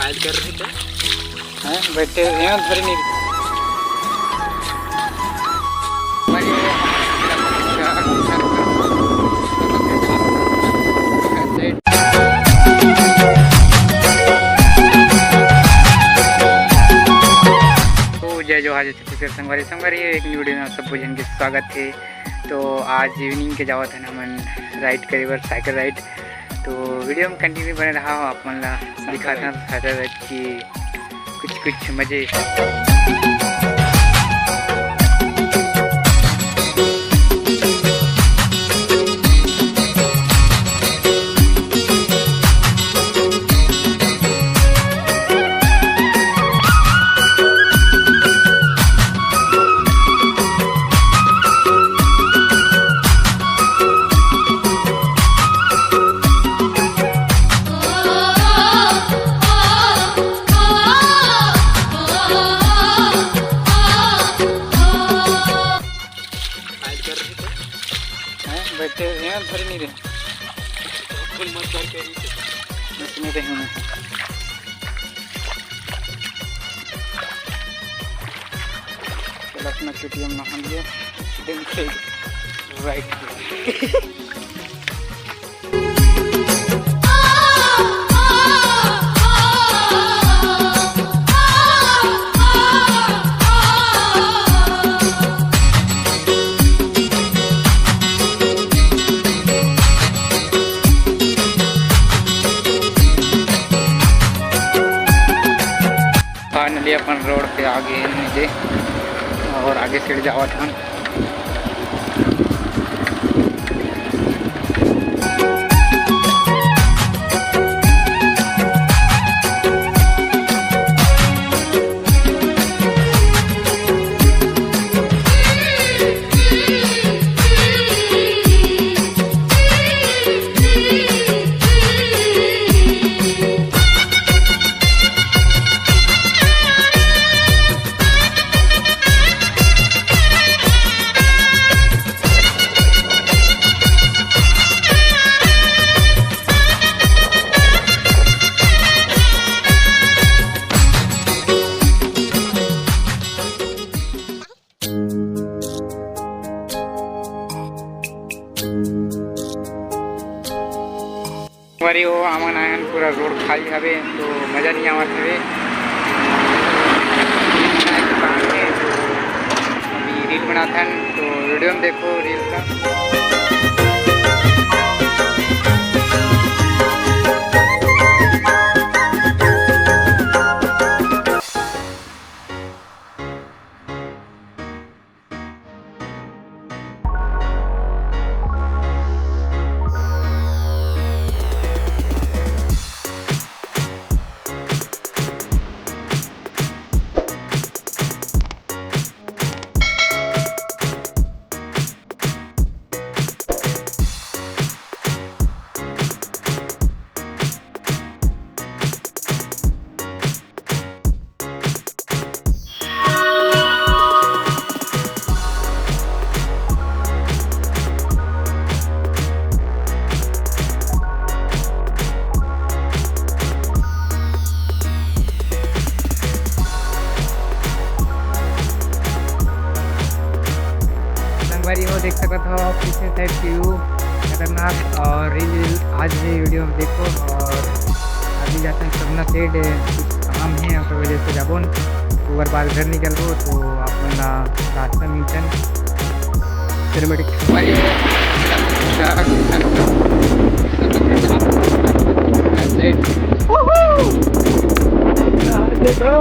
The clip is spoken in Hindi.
फाइल कर रहे थे हैं बैठे यहाँ धरे नहीं तो जय जोहार जय छत्तीसगढ़ संगवारी एक न्यू वीडियो में आप सबको जन के स्वागत है। तो आज इवनिंग के जावत है हमन राइड करे बर साइकिल राइड। तो वीडियो में कंटिन्यू बने रहा हो आप मन ला दिखाता साइकिल राइड की कुछ मजे। बैठे यहाँ धरे नहीं रहे नहीं रहे मैं चल अपना KTM नहा लिया राइट फाइनली अपन रोड पे आगे नीचे और आगे सीढ़ी जावा था। वरी वो आमन आयन पूरा रोड खाली हवे तो मज़ा नहीं आवत हवे। अभी रील बनाथन तो वीडियो में देखो रील का। वो देख सकते हो आप पीछे साइड व्यू खतरनाक। और रील आज ये वीडियो में देखो और अभी जाते हैं सबना सेड कुछ काम है और वजह से जाबो अगर बार घर निकल रहा तो अपना रास्ता मिलतन सिनेमेटिक देखो